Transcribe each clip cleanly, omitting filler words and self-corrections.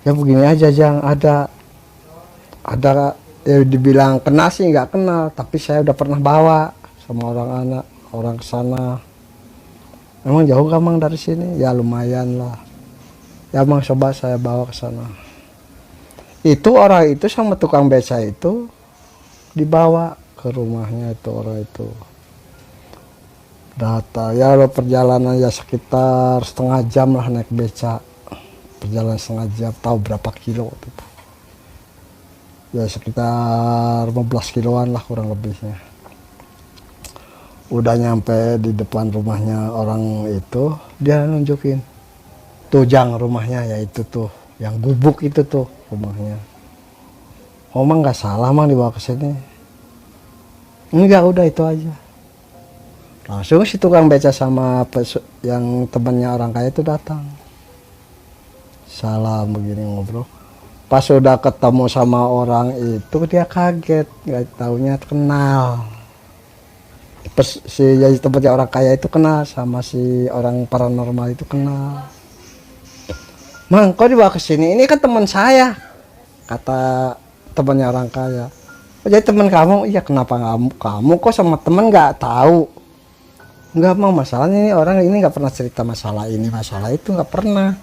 Ya begini aja, Jang, ada ya dibilang kenal sih nggak kenal, tapi saya udah pernah bawa sama orang ke sana. Emang jauh gak Mang dari sini? Ya lumayan lah. Ya Mang coba saya bawa ke sana. Itu orang itu sama tukang beca itu dibawa ke rumahnya itu orang itu. Data ya lo perjalanan ya sekitar setengah jam lah naik beca. Perjalanan setengah jam, tahu berapa kilo gitu. Ya sekitar 15 kiloan lah kurang lebihnya. Udah nyampe di depan rumahnya orang itu, dia nunjukin tuh Jang rumahnya, ya itu tuh yang gubuk itu tuh rumahnya. Oh Mang nggak salah Mang dibawa ke sini. Enggak, udah itu aja. Langsung si tukang beca sama yang temannya orang kaya itu datang. Salam begini ngobrol. Pas udah ketemu sama orang itu dia kaget, nggak taunya kenal. Si jadi tempatnya orang kaya itu kenal sama si orang paranormal itu kenal. Mang, kok dibawa ke sini? Ini kan teman saya, kata temannya orang kaya. Oh, jadi teman kamu? Iya, kenapa kamu kok sama teman nggak tahu? Nggak Mang, masalahnya ini orang ini nggak pernah cerita masalah ini masalah itu, nggak pernah.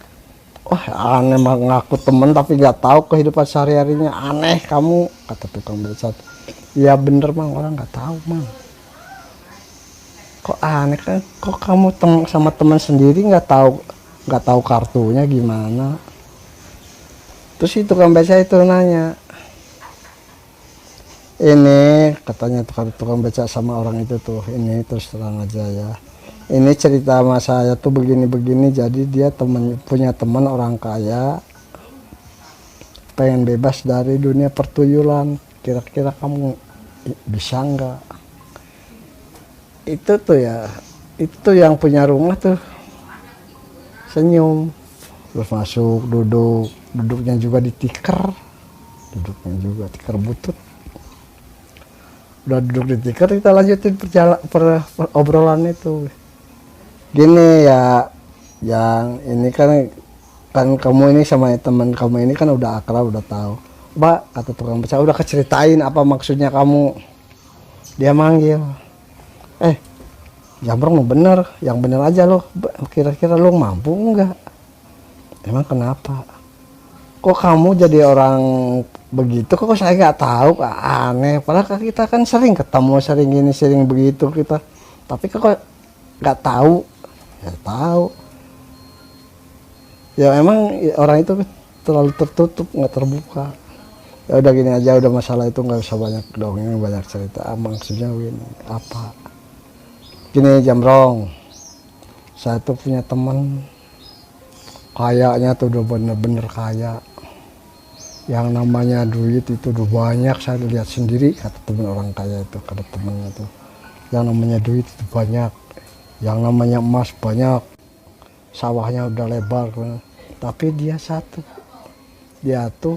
Oh aneh Mang, ngaku temen tapi nggak tahu kehidupan sehari-harinya, aneh kamu, kata tukang beca. Iya bener Mang, orang nggak tahu Mang. Kok aneh kan, kok kamu sama teman sendiri nggak tahu kartunya gimana. Terus itu tukang beca itu nanya, ini katanya tukang beca sama orang itu tuh, ini terus terang aja ya, ini cerita sama saya tuh begini-begini. Jadi dia punya teman orang kaya, pengen bebas dari dunia pertuyulan, kira-kira kamu bisa nggak? Itu tuh ya, itu yang punya rumah tuh senyum, terus masuk duduknya juga di tikar, duduknya juga tikar butut. Udah duduk di tikar, kita lanjutin obrolan itu. Gini ya, yang ini kan kamu ini sama teman kamu ini kan udah akrab, udah tahu. Mbak, kata tukang beca, udah keceritain apa maksudnya kamu? Dia manggil, Jambrong lo bener, yang bener aja lo. Kira-kira lo mampu enggak? Emang kenapa? Kok kamu jadi orang begitu? Kok saya nggak tahu? Aneh. Padahal kita kan sering ketemu, sering gini, sering begitu kita. Tapi kok nggak tahu? Ya tahu. Ya emang orang itu terlalu tertutup, nggak terbuka. Ya udah gini aja, udah masalah itu nggak usah banyak dongeng, banyak cerita. Maksudnya gini, apa? Gini Jambrong, saya tuh punya teman, kayaknya tuh udah bener-bener kaya. Yang namanya duit itu udah banyak, saya lihat sendiri, kata teman orang kaya itu, kata temannya tuh. Yang namanya duit itu banyak, yang namanya emas banyak, sawahnya udah lebar. Tapi dia satu, dia tuh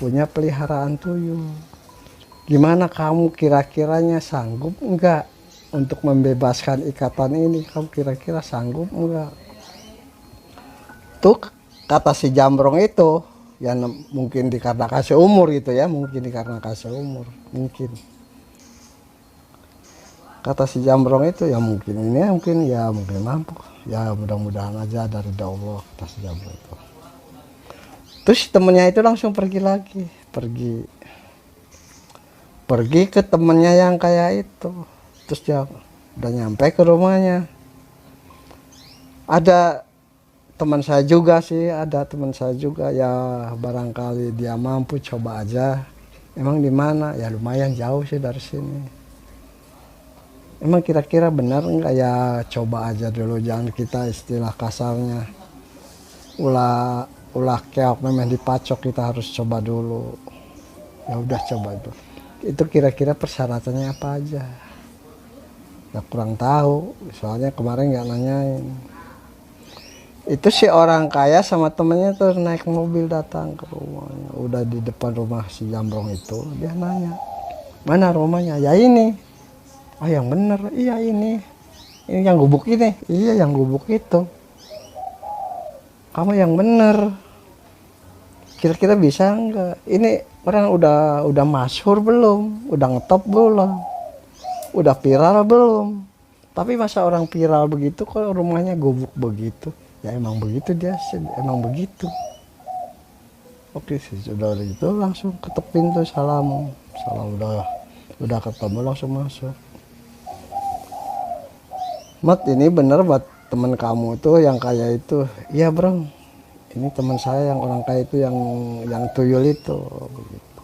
punya peliharaan tuyul. Gimana kamu kira-kiranya sanggup enggak untuk membebaskan ikatan ini? Kamu kira-kira sanggup enggak? Tuh kata si Jambrong itu, ya mungkin dikarenakan kasih umur gitu ya, mungkin dikarenakan kasih umur, mungkin. Kata si Jambrong itu ya mungkin ini ya mungkin mampu. Ya mudah-mudahan aja dari Allah, kata si Jambrong itu. Terus temennya itu langsung pergi lagi, pergi ke temennya yang kayak itu. Terus dia udah nyampe ke rumahnya, ada teman saya juga sih, ada teman saya juga, ya barangkali dia mampu, coba aja. Emang di mana? Ya lumayan jauh sih dari sini. Emang kira-kira benar nggak ya, coba aja dulu, jangan kita istilah kasarnya ulah keok memang dipacok, kita harus coba dulu. Ya udah coba itu. Itu kira-kira persyaratannya apa aja? Ya kurang tahu, soalnya kemarin nggak nanyain. Itu si orang kaya sama temennya tuh naik mobil datang ke rumahnya. Udah di depan rumah si Jambrong itu, dia nanya, mana rumahnya? Ya ini. Oh yang bener, iya ini yang gubuk ini. Iya yang gubuk itu. Kamu yang bener. kira-kira bisa nggak? Ini orang udah masyhur belum? Udah ngetop belum? Udah viral belum? Tapi masa orang viral begitu kok rumahnya gubuk begitu? Ya emang begitu dia, emang begitu. Oke sih, sudah gitu langsung ketok pintu, salam udah ketemu langsung masuk. Mat, ini bener buat teman kamu tuh yang kaya itu? Iya bro, ini teman saya yang orang kaya itu, yang tuyul itu begitu.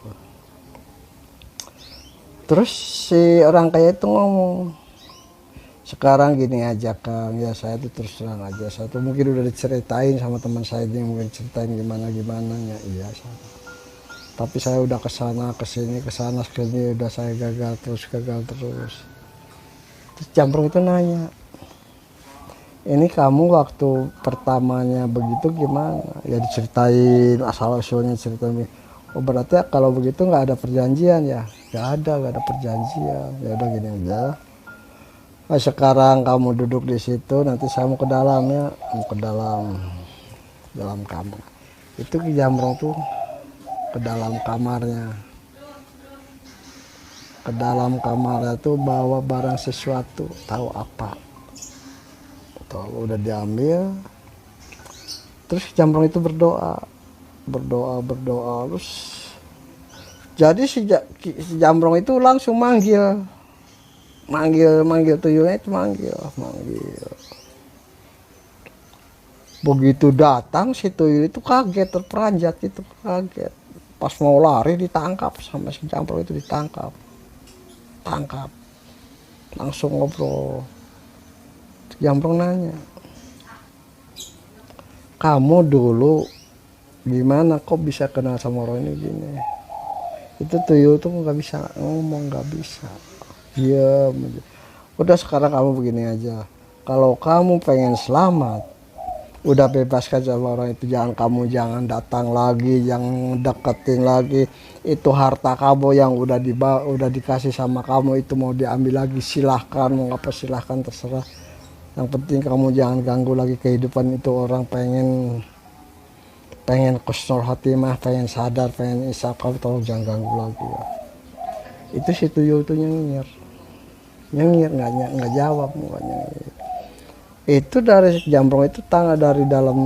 Terus si orang kaya itu ngomong, sekarang gini aja Kang, ya saya tuh terus terang aja, saya tuh mungkin udah diceritain sama teman saya ini, mungkin ceritain gimana ya, iya saya. Tapi saya udah kesana kesini udah saya gagal terus. Terus Jambrong itu nanya, ini kamu waktu pertamanya begitu gimana? Ya diceritain asal usulnya, ceritain. Oh berarti kalau begitu nggak ada perjanjian ya? Nggak ada perjanjian. Ya udah gini aja. Nah, sekarang kamu duduk di situ, nanti saya mau ke dalam ya, mau ke dalam kamar. Itu Ki Jambrong tuh ke dalam kamarnya. Ke dalam kamarnya tuh bawa barang sesuatu, tahu apa? Tahu udah diambil. Terus Jambrong itu berdoa terus. Jadi si Jambrong itu langsung manggil tuyulnya itu manggil. Begitu datang si tuyul itu kaget, terperanjat itu kaget. Pas mau lari ditangkap sama si Jambrong itu, tangkap langsung ngobrol. Jambrong nanya, kamu dulu gimana kok bisa kenal sama orang ini gini? Itu tuyul tuh nggak bisa ngomong, nggak bisa, diam aja. Udah sekarang kamu begini aja, kalau kamu pengen selamat, udah bebaskan sama orang itu, jangan datang lagi, jangan deketin lagi. Itu harta kamu yang udah dikasih sama kamu, itu mau diambil lagi silahkan, mau apa silahkan, terserah. Yang penting kamu jangan ganggu lagi kehidupan itu orang, pengen husnul khotimah, pengen sadar, pengen isya, kamu tolong jangan ganggu lagi ya. Itu si tuyul itu nyengir nggak jawab, nggak nyengir. Itu dari Jambrong itu dari dalam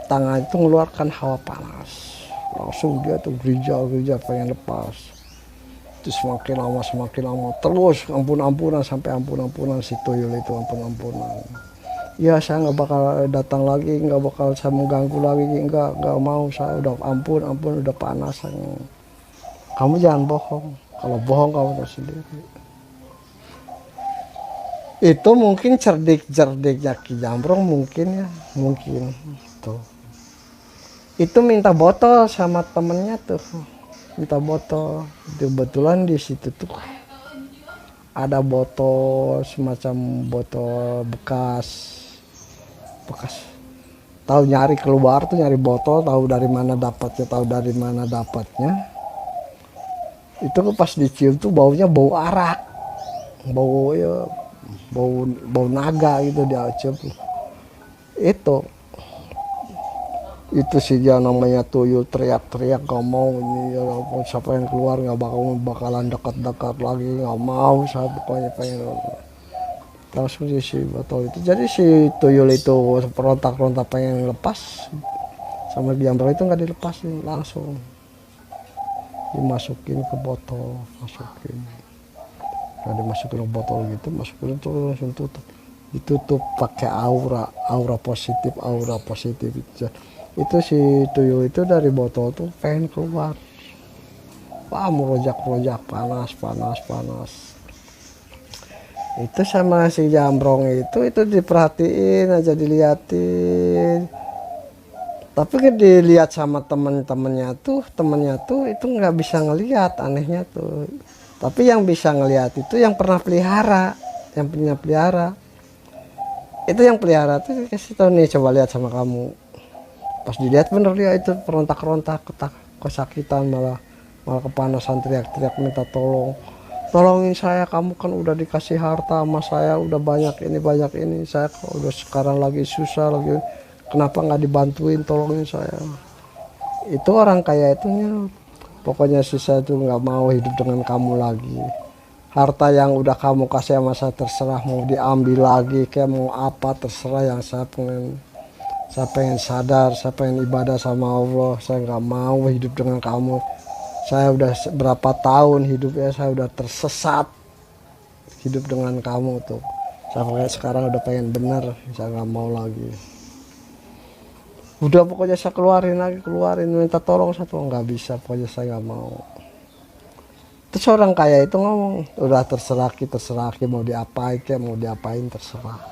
tangan itu mengeluarkan hawa panas, langsung dia tuh gereja pengen lepas. Itu semakin lama terus ampunan sampai ampunan si tuyul itu, ampunan. Ya saya nggak bakal datang lagi, nggak bakal saya mengganggu lagi, nggak mau, saya udah ampun udah panas. Kamu jangan bohong, kalau bohong kamu tahu sendiri. Itu mungkin cerdik-cerdiknya Ki Jambrong mungkin tuh. Itu minta botol sama temennya tuh, minta botol. Kebetulan di situ tuh ada botol, semacam botol bekas. Tahu nyari keluar tuh, nyari botol, tahu dari mana dapatnya. Itu pas dicium tuh baunya bau arak, bau naga gitu dia cium. Itu sih dia namanya tuyul, teriak-teriak gak mau, ini ya siapa yang keluar nggak bakalan dekat-dekat lagi, nggak mau saya pokoknya pengen. Langsung si botol itu, jadi si tuyul itu perontak pengen lepas, sama Jambrong itu nggak dilepasin, langsung dimasukin ke botol, dimasukin ke botol gitu, masukin itu langsung ditutup pakai aura positif itu. Si tuyul itu dari botol tuh pengen keluar, merojak panas. Itu sama si Jambrong itu diperhatiin aja, diliatin. Tapi dilihat sama temennya tuh itu nggak bisa ngelihat, anehnya tuh. Tapi yang bisa ngelihat itu yang pernah pelihara, itu yang pelihara tuh kasih tahu nih, coba lihat sama kamu. Pas dilihat bener dia itu perontak, kesakitan, malah kepanasan, teriak-teriak minta tolongin saya, kamu kan udah dikasih harta sama saya, udah banyak ini, saya udah sekarang lagi susah lagi, kenapa nggak dibantuin, tolongin saya. Itu orang kaya itu nyerut, pokoknya sisa itu nggak mau hidup dengan kamu lagi. Harta yang udah kamu kasih sama saya terserah mau diambil lagi kayak mau apa terserah, yang saya pengen sadar, saya pengen ibadah sama Allah, saya nggak mau hidup dengan kamu. Saya udah berapa tahun hidupnya, saya udah tersesat hidup dengan kamu tuh. Saya sekarang udah pengen bener, saya nggak mau lagi. Udah pokoknya saya keluarin lagi, keluarin, minta tolong satu, nggak bisa, pokoknya saya nggak mau. Terus orang kaya itu ngomong, udah terserah ki mau diapain kayak mau diapain terserah.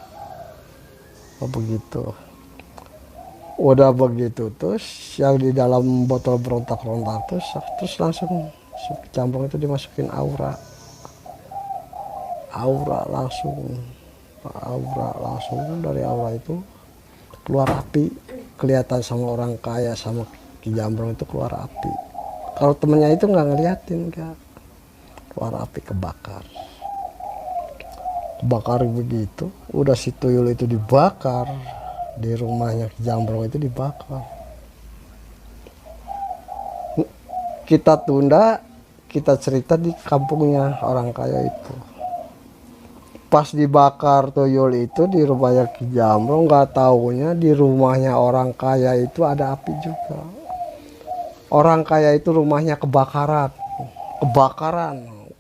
Oh begitu. Udah begitu terus yang di dalam botol berontak-rontak terus langsung campur itu dimasukin aura langsung dari aura itu keluar api, kelihatan sama orang kaya sama Ki Jambrong itu keluar api. Kalau temennya itu nggak ngeliatin, nggak, keluar api, kebakar begitu. Udah si tuyul itu dibakar, di rumahnya Ki Jambrong itu dibakar. Kita tunda, kita cerita di kampungnya orang kaya itu. Pas dibakar tuyul itu di rumahnya Ki Jambrong, nggak taunya di rumahnya orang kaya itu ada api juga. Orang kaya itu rumahnya kebakaran.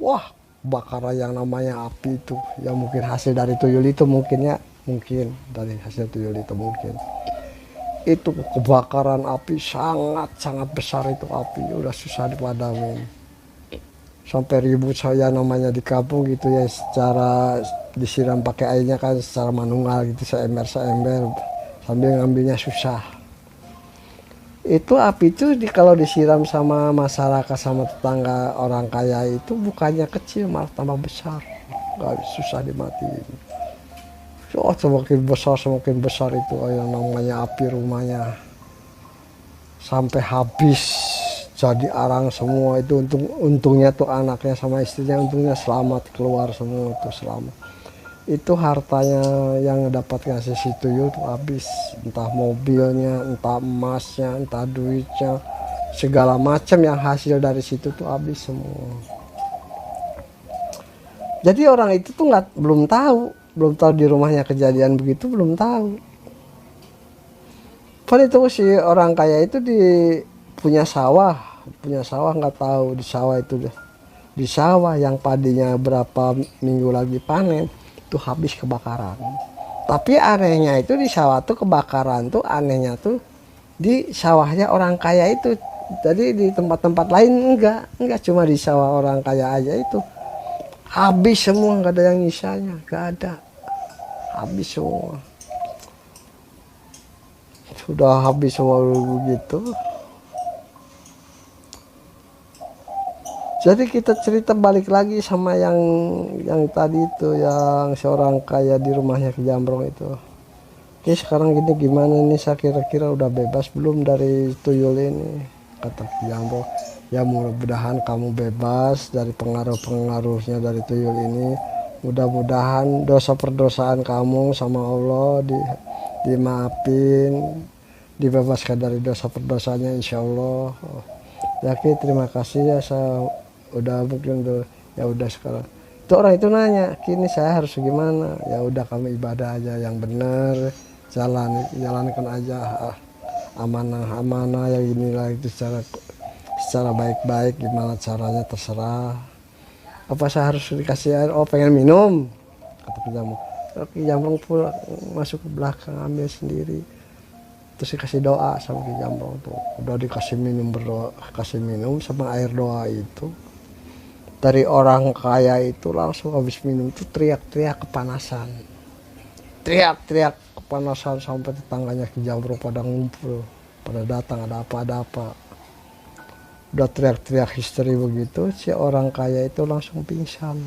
Wah, kebakaran yang namanya api itu, yang mungkin hasil dari tuyul itu mungkin dari hasil tuyul itu mungkin. Itu kebakaran api sangat besar, itu api udah susah dipadamin. Sampai ribut saya namanya di kampung gitu ya, secara disiram pakai airnya kan secara manual gitu, seember sambil ngambilnya susah. Itu api itu kalau disiram sama masyarakat sama tetangga orang kaya itu bukannya kecil malah tambah besar, nggak, susah dimatiin. Oh, semakin besar itu yang namanya api rumahnya, sampai habis jadi arang semua itu. Untungnya tuh anaknya sama istrinya untungnya selamat, keluar semua tuh selamat. Itu hartanya yang dapat ngasih si tuyul tuh habis, entah mobilnya, entah emasnya, entah duitnya, segala macam yang hasil dari situ tuh habis semua. Jadi orang itu tuh belum tahu di rumahnya kejadian begitu, belum tahu. Padahal itu si orang kaya itu punya sawah nggak tahu di sawah yang padinya berapa minggu lagi panen tuh habis kebakaran. Tapi anehnya itu di sawah tuh kebakaran tuh, anehnya tuh di sawahnya orang kaya itu. Jadi di tempat-tempat lain enggak, cuma di sawah orang kaya aja itu habis semua, nggak ada yang nyisanya, nggak ada, habis semua. Sudah habis semua begitu. Jadi kita cerita balik lagi sama yang tadi itu, yang seorang kaya di rumahnya Ki Jambrong itu. Oke, sekarang gini gimana nih, saya kira-kira udah bebas belum dari tuyul ini, kata Ki Jambrong. Ya mudah-mudahan kamu bebas dari pengaruh-pengaruhnya dari tuyul ini. Mudah-mudahan dosa perdosaan kamu sama Allah dimaafin, dibebaskan dari dosa perdosanya insya Allah. Ya Ki, terima kasih ya, saya udah mungkin tuh ya udah. Sekarang itu orang itu nanya, kini saya harus gimana? Ya udah, kamu ibadah aja yang benar, jalankan aja amanah yang inilah itu secara baik-baik, gimana caranya terserah. Apa saya harus dikasih air? Oh, pengen minum, kata Ki Jambrong. Ki Jambrong pulang masuk ke belakang ambil sendiri, terus dikasih doa sama Ki Jambrong tuh. Udah dikasih minum, berdoa, kasih minum sama air doa itu. Dari orang kaya itu langsung habis minum tuh teriak-teriak kepanasan. Sampai tetangganya Ki Jambrong pada ngumpul, pada datang, ada apa. Udah teriak-teriak histeri begitu, si orang kaya itu langsung pingsan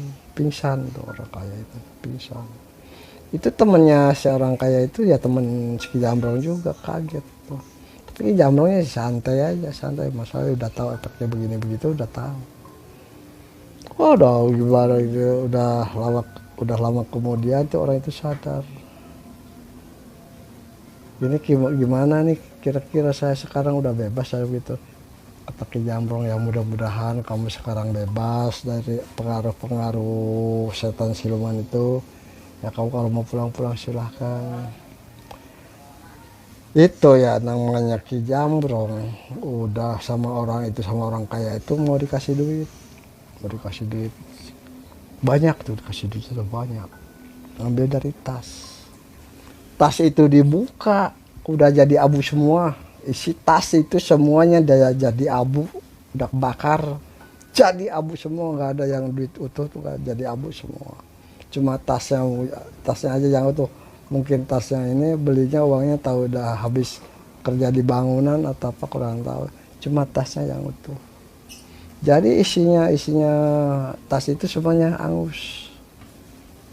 tuh, orang kaya itu pingsan. Itu temennya si orang kaya itu ya temen Ki Jambrong juga, kaget tuh. Tapi Ki Jambrongnya santai, masalahnya udah tahu efeknya begini begitu, udah tahu. Oh, udah gimana gitu, udah lama kemudian tuh orang itu sadar. Ini gimana nih kira-kira saya sekarang udah bebas saya gitu, kata Ki Jambrong. Ya mudah-mudahan kamu sekarang bebas dari pengaruh-pengaruh setan siluman itu. Ya kamu kalau mau pulang-pulang silahkan. Itu ya namanya Ki Jambrong, udah sama orang itu, sama orang kaya itu mau dikasih duit, banyak tuh, dikasih duit sudah banyak, ambil dari tas itu dibuka udah jadi abu semua, isi tas itu semuanya jadi abu, udah kebakar jadi abu semua, nggak ada yang duit utuh tuh, jadi abu semua, cuma tasnya aja yang utuh. Mungkin tasnya ini belinya uangnya tahu udah habis kerja di bangunan atau apa kurang tahu, cuma tasnya yang utuh. Jadi isinya tas itu semuanya angus,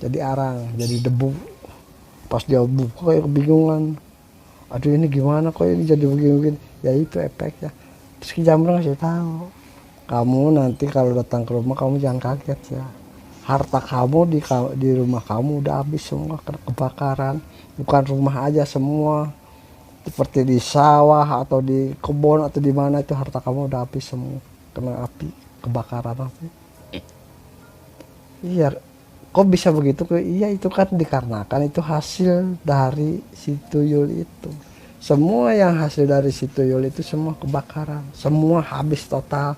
jadi arang, jadi debu. Pas dia buka kayak kebingungan, aduh ini gimana kok ini jadi begini-begini. Ya itu efeknya. Terus Ki Jambrong ngasih tahu, kamu nanti kalau datang ke rumah kamu jangan kaget ya, harta kamu di rumah kamu udah habis semua kebakaran. Bukan rumah aja, semua seperti di sawah atau di kebun atau di mana itu harta kamu udah habis semua kena api, kebakaran api. Iya, kok bisa begitu? Iya itu kan dikarenakan itu hasil dari si tuyul itu. Semua yang hasil dari si tuyul itu semua kebakaran, semua habis total.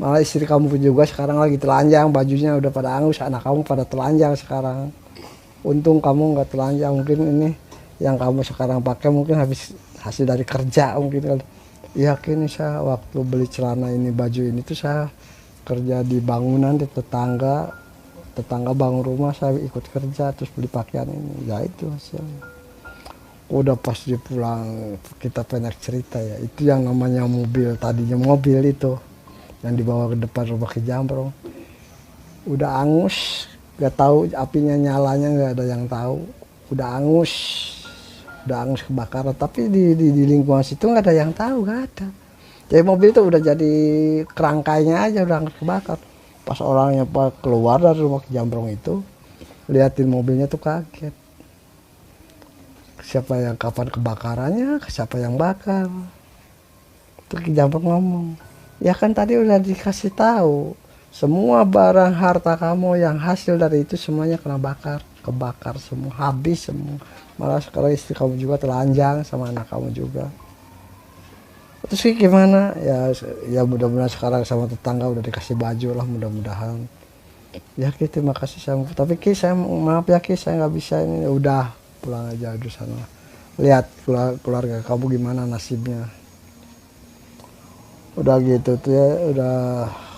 Malah istri kamu juga sekarang lagi telanjang, bajunya udah pada angus, anak kamu pada telanjang sekarang. Untung kamu nggak telanjang, mungkin ini yang kamu sekarang pakai mungkin habis hasil dari kerja mungkin kan. Yakin saya waktu beli celana ini, baju ini tuh saya kerja di bangunan, di tetangga bangun rumah, saya ikut kerja terus beli pakaian ini. Ya itu hasilnya. Udah pas dia pulang kita banyak cerita ya, itu yang namanya mobil, tadinya mobil itu yang dibawa ke depan rumah Ki Jambrong udah angus, gak tahu apinya nyalanya, nggak ada yang tahu, udah angus kebakaran, tapi di lingkungan situ nggak ada yang tahu, nggak ada. Jadi mobil itu udah jadi kerangkainya aja udah kebakar. Pas orangnya keluar dari rumah Ki Jambrong itu liatin mobilnya tuh kaget, siapa yang kapan kebakarannya, siapa yang bakar. Terus Ki Jambrong ngomong, ya kan tadi udah dikasih tahu, semua barang harta kamu yang hasil dari itu semuanya kena kebakar semua, habis semua. Malah sekarang istri kamu juga telanjang sama anak kamu juga. Terus gimana? Ya mudah-mudahan sekarang sama tetangga udah dikasih baju lah, mudah-mudahan. Ya Ki, terima kasih sama. Tapi Ki, saya maaf ya Ki, saya nggak bisa ini. Udah pulang aja di sana. Lihat keluarga kamu gimana nasibnya. Udah gitu tuh ya,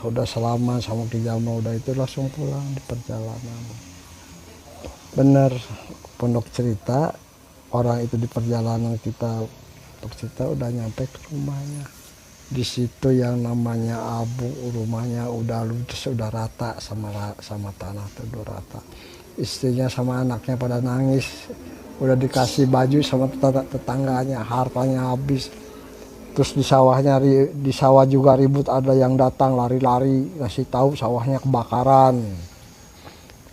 udah selama sama Ki Jambrong, udah itu langsung pulang di perjalanan. Bener pondok cerita, orang itu di perjalanan kita pondok cerita udah nyampe ke rumahnya. Di situ yang namanya abu, rumahnya udah ludes, udah rata sama tanah tuh, udah rata. Istrinya sama anaknya pada nangis, udah dikasih baju sama tetangganya, hartanya habis. Terus di sawah juga ribut, ada yang datang lari-lari ngasih tahu sawahnya kebakaran.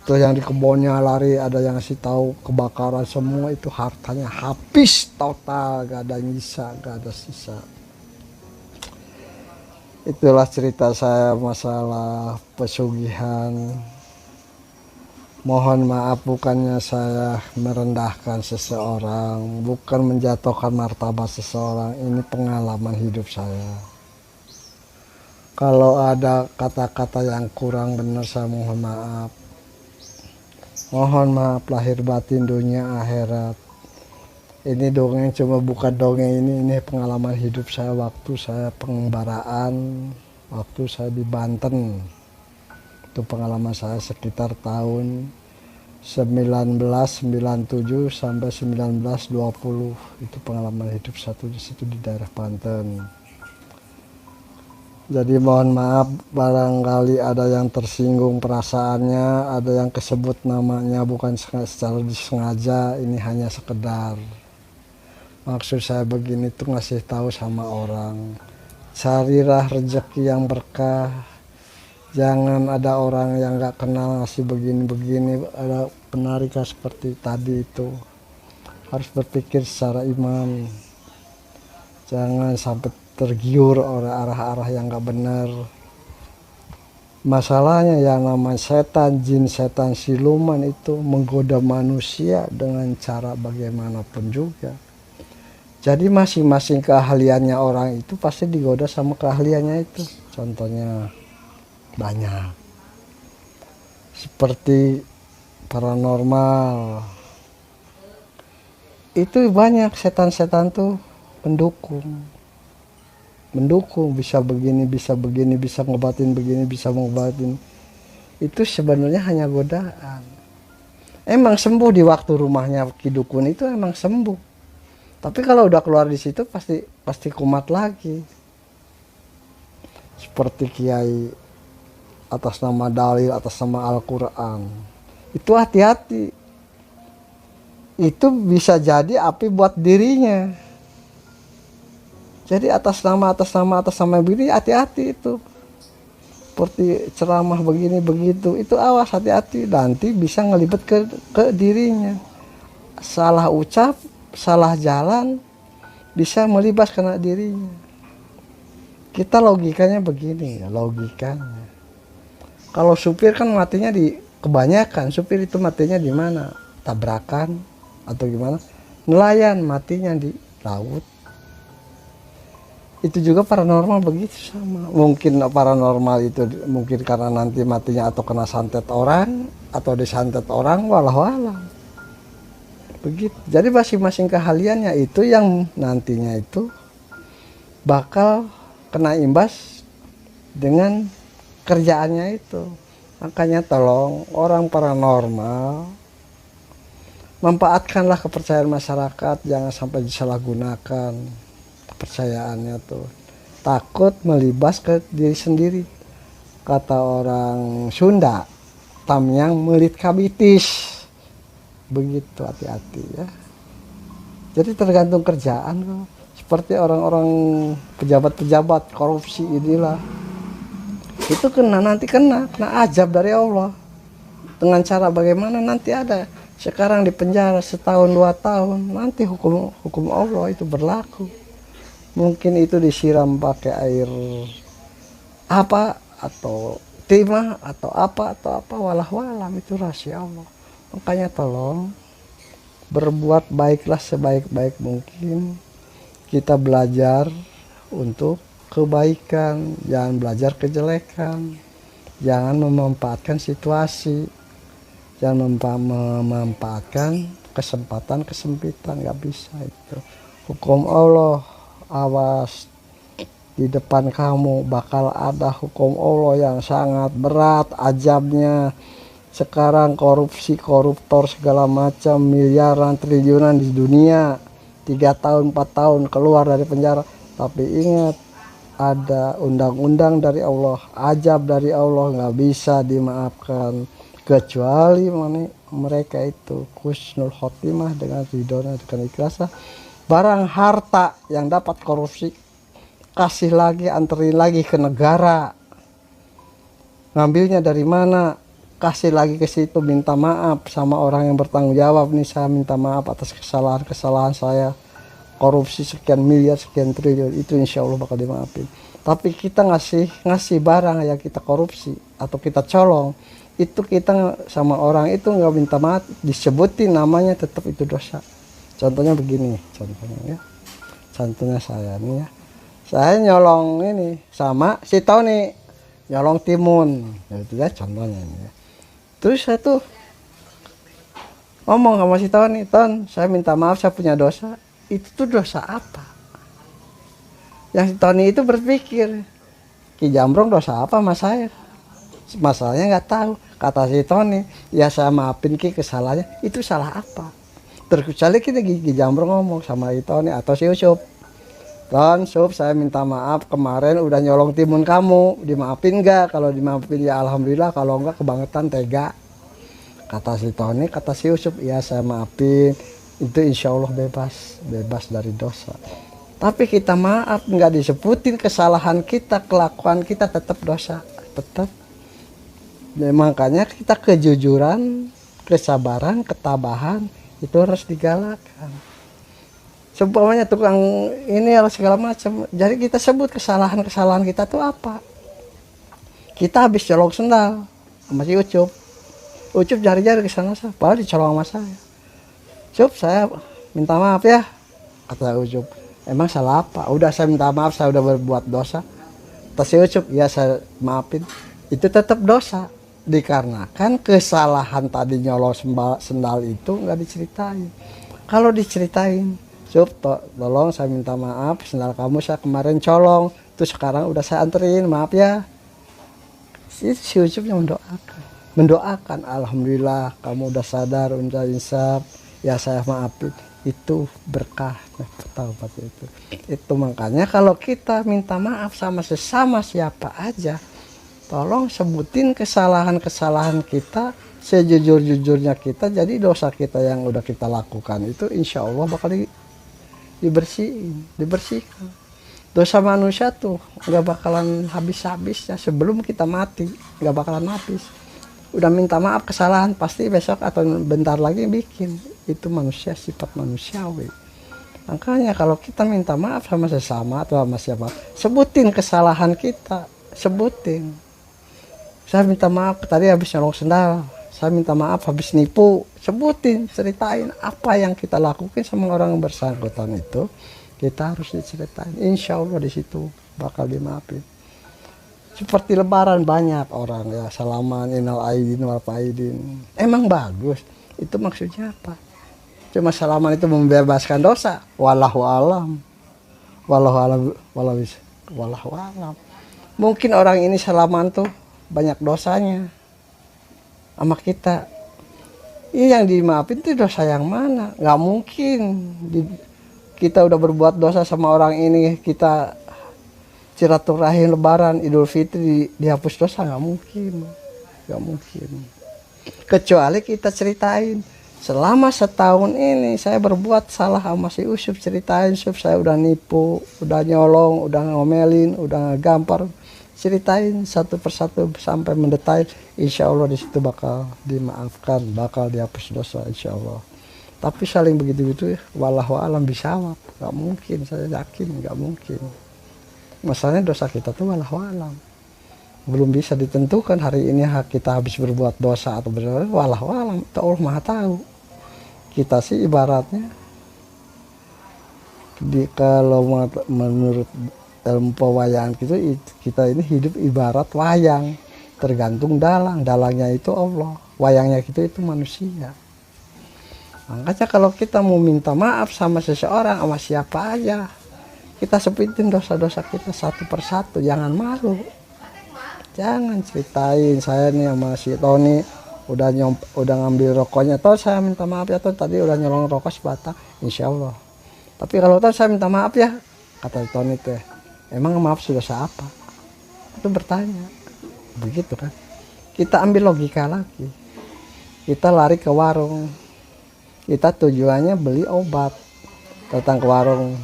Terus yang di kebunnya lari, ada yang ngasih tahu kebakaran, semua itu hartanya habis total, gak ada nyisa, gak ada sisa. Itulah cerita saya masalah pesugihan. Mohon maaf, bukannya saya merendahkan seseorang, bukan menjatuhkan martabat seseorang. Ini pengalaman hidup saya. Kalau ada kata-kata yang kurang benar, saya mohon maaf. Mohon maaf lahir batin, dunia akhirat. Ini dongeng cuma bukan dongeng, ini pengalaman hidup saya waktu saya pengembaraan, waktu saya di Banten. Itu pengalaman saya sekitar tahun 1997 sampai 1920. Itu pengalaman hidup satu di situ di daerah Banten. Jadi mohon maaf barangkali ada yang tersinggung perasaannya, ada yang kesebut namanya bukan secara disengaja, ini hanya sekedar. Maksud saya begini tuh ngasih tahu sama orang, carilah rezeki yang berkah. Jangan ada orang yang gak kenal ngasih begini-begini, ada penarikan seperti tadi itu. Harus berpikir secara iman. Jangan sampai tergiur oleh arah-arah yang gak benar. Masalahnya yang namanya setan, jin, setan, siluman itu menggoda manusia dengan cara bagaimanapun juga. Jadi masing-masing keahliannya orang itu pasti digoda sama keahliannya itu. Contohnya banyak. Seperti paranormal. Itu banyak setan-setan tuh mendukung. Bisa begini, bisa begini, bisa ngobatin begini, bisa ngobatin. Itu sebenarnya hanya godaan. Emang sembuh di waktu rumahnya Ki Dukun itu emang sembuh. Tapi kalau udah keluar di situ pasti kumat lagi. Seperti kiai atas nama dalil, atas nama Al-Quran. Itu hati-hati. Itu bisa jadi api buat dirinya. Jadi atas nama begini hati-hati itu. Seperti ceramah begini begitu. Itu awas, hati-hati. Nanti bisa ngelibet ke dirinya. Salah ucap, salah jalan, bisa melibas kena dirinya. Kita logikanya begini ya, logikanya. Kalau supir kan matinya kebanyakan supir itu matinya di mana? Tabrakan atau gimana? Nelayan matinya di laut. Itu juga paranormal begitu sama. Mungkin paranormal itu mungkin karena nanti matinya atau kena santet orang atau disantet orang, walau-walau. Begitu. Jadi masing-masing keahliannya itu yang nantinya itu bakal kena imbas dengan kerjaannya itu. Makanya tolong orang paranormal manfaatkanlah kepercayaan masyarakat, jangan sampai disalahgunakan kepercayaannya tuh. Takut melibas ke diri sendiri. Kata orang Sunda, tamyang melit kabitis. Begitu, hati-hati ya. Jadi tergantung kerjaan kok. Seperti orang-orang pejabat-pejabat korupsi inilah. Itu nanti kena azab dari Allah. Dengan cara bagaimana nanti ada. Sekarang di penjara setahun 2 tahun, nanti hukum Allah itu berlaku. Mungkin itu disiram pakai air apa atau timah atau apa walau-walam, itu rahasia Allah. Makanya tolong berbuat baiklah sebaik-baik mungkin. Kita belajar untuk kebaikan, jangan belajar kejelekan. Jangan memanfaatkan situasi, jangan memanfaatkan kesempatan kesempitan, nggak bisa itu. Hukum Allah, awas, di depan kamu bakal ada hukum Allah yang sangat berat azabnya. Sekarang korupsi, koruptor segala macam, miliaran, triliunan di dunia, 3 tahun 4 tahun keluar dari penjara. Tapi ingat, ada undang-undang dari Allah, azab dari Allah, nggak bisa dimaafkan. Kecuali mereka itu husnul khotimah dengan ridhonya, dengan ikhlasnya. Barang harta yang dapat korupsi, kasih lagi, anterin lagi ke negara. Ngambilnya dari mana? Kasih lagi ke situ, minta maaf sama orang yang bertanggung jawab. Nih, saya minta maaf atas kesalahan saya, korupsi sekian miliar, sekian triliun. Itu insya Allah bakal dimaafin. Tapi kita ngasih barang yang kita korupsi atau kita colong, itu kita sama orang itu nggak minta maaf, disebutin namanya, tetap itu dosa. Contohnya begini, contohnya ya, contohnya saya nih ya, saya nyolong ini sama si Tony, nyolong timun, itu ya contohnya ini ya. Terus saya tuh ngomong sama si Tony, Ton, saya minta maaf, saya punya dosa. Itu tuh dosa apa? Yang si Tony itu berpikir, Ki Jambrong dosa apa mas saya? Masalahnya nggak tahu. Kata si Tony, ya saya maafin Ki kesalahannya. Itu salah apa? Terkecuali kita Ki Jambrong ngomong sama si Tony atau si Ucup, Ton, Sup, saya minta maaf kemarin udah nyolong timun kamu, dimaafin nggak? Kalau dimaafin ya alhamdulillah, kalau enggak kebangetan tega. Kata si Tony, kata si Ucup, ya saya maafin. Itu insya Allah bebas dari dosa. Tapi kita maaf nggak disebutin kesalahan kita, kelakuan kita, tetap dosa, tetap. Makanya kita kejujuran, kesabaran, ketabahan itu harus digalakkan. Seumpamanya tukang ini atau segala macam. Jadi kita sebut kesalahan-kesalahan kita tuh apa. Kita habis colong sendal sama si Ucup. Ucup jari-jari ke sana, padahal dicolong sama saya. Cup, saya minta maaf ya, kata Ucup. Emang salah apa? Udah saya minta maaf, saya udah berbuat dosa. Kata si Ucup, ya saya maafin. Itu tetap dosa. Dikarenakan kesalahan tadi nyolong sendal itu nggak diceritain. Kalau diceritain, Cup, tolong saya minta maaf, sendal kamu saya kemarin colong, terus sekarang udah saya anterin, maaf ya. Itu si Ucup yang mendoakan, alhamdulillah kamu udah sadar, udah insaf, ya saya maafin. Itu berkah taubat itu makanya kalau kita minta maaf sama sesama siapa aja, tolong sebutin kesalahan-kesalahan kita sejujur-jujurnya kita. Jadi dosa kita yang udah kita lakukan itu insya Allah bakal dibersihkan. Dosa manusia tuh nggak bakalan habis-habisnya, sebelum kita mati nggak bakalan habis. Udah minta maaf kesalahan pasti besok atau bentar lagi bikin. Itu manusia, sifat manusiawi. Makanya kalau kita minta maaf sama sesama atau sama siapa, sebutin kesalahan kita, sebutin. Saya minta maaf tadi habis nyolong sendal, saya minta maaf habis nipu, sebutin, ceritain apa yang kita lakukan sama orang yang bersangkutan itu. Kita harus diceritain, insya Allah di situ bakal dimaafin. Seperti lebaran banyak orang ya salaman, innal aidin wal faidin. Emang bagus, itu maksudnya apa? Cuma salaman itu membebaskan dosa. Wallahu alam. Wallahu alam. Mungkin orang ini salaman tuh banyak dosanya sama kita. Ini yang dimaafin tuh dosa yang mana? Nggak mungkin kita udah berbuat dosa sama orang ini, kita silaturahim lebaran Idul Fitri dihapus dosa, nggak mungkin. Kecuali kita ceritain, selama setahun ini saya berbuat salah sama si Ucup, ceritain saya udah nipu, udah nyolong, udah ngomelin, udah ngegampar, ceritain satu persatu sampai mendetail, insya Allah di situ bakal dimaafkan, bakal dihapus dosa insya Allah. Tapi saling begitu-begitu ya, wallahu alam bisawab, nggak mungkin, saya yakin nggak mungkin. Masalahnya dosa kita tuh wallahu alam, belum bisa ditentukan hari ini kita habis berbuat dosa atau berdosa, wallahu alam, Allah maha tahu. Kita sih ibaratnya kalau menurut ilmu pewayangan kita ini hidup ibarat wayang, tergantung dalangnya itu Allah, wayangnya kita itu manusia. Makanya kalau kita mau minta maaf sama seseorang, sama siapa aja, kita sebutin dosa-dosa kita satu persatu, jangan malu. Jangan ceritain saya nih sama si Tony udah ngambil rokoknya, toh saya minta maaf ya, toh tadi udah nyolong rokok sebatang, insya Allah. Tapi kalau toh saya minta maaf ya, kata Tony teh, emang maaf sudah apa? Itu bertanya, begitu kan? Kita ambil logika lagi, kita lari ke warung, kita tujuannya beli obat, datang ke warung,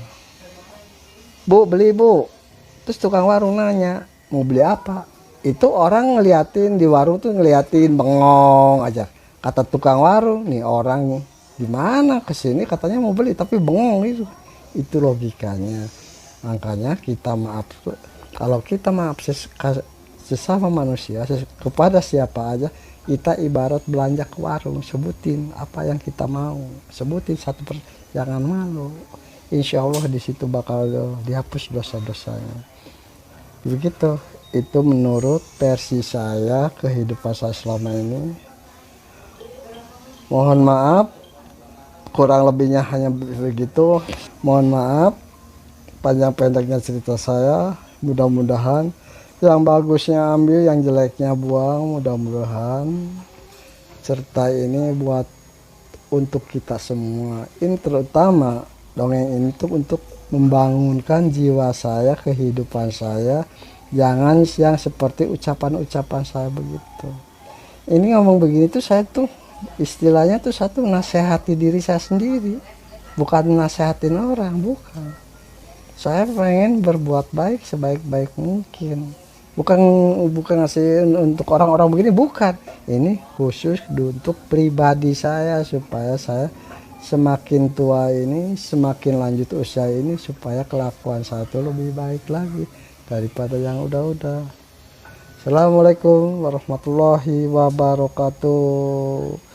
bu beli bu, terus tukang warung nanya mau beli apa? Itu orang ngeliatin di warung tuh, ngeliatin bengong aja. Kata tukang warung, nih orang gimana kesini katanya mau beli tapi bengong itu. Itu logikanya. Makanya kita maaf, kalau kita maaf sesama manusia, kepada siapa aja, kita ibarat belanja ke warung, sebutin apa yang kita mau, sebutin satu jangan malu. Insya Allah di situ bakal dihapus dosa-dosanya. Begitu. Itu menurut versi saya, kehidupan saya selama ini. Mohon maaf, kurang lebihnya hanya begitu. Mohon maaf, panjang pendeknya cerita saya. Mudah-mudahan yang bagusnya ambil, yang jeleknya buang. Mudah-mudahan cerita ini buat untuk kita semua. Ini terutama dongeng ini tuh untuk membangunkan jiwa saya, kehidupan saya. Jangan yang seperti ucapan-ucapan saya begitu. Ini ngomong begini tuh saya tuh istilahnya tuh satu nasihati diri saya sendiri, bukan nasehatin orang, bukan. Saya pengen berbuat baik sebaik-baik mungkin. Bukan ngasih untuk orang-orang begini, bukan. Ini khusus untuk pribadi saya supaya saya semakin tua ini, semakin lanjut usia ini, supaya kelakuan satu lebih baik lagi daripada yang udah-udah. Assalamualaikum warahmatullahi wabarakatuh.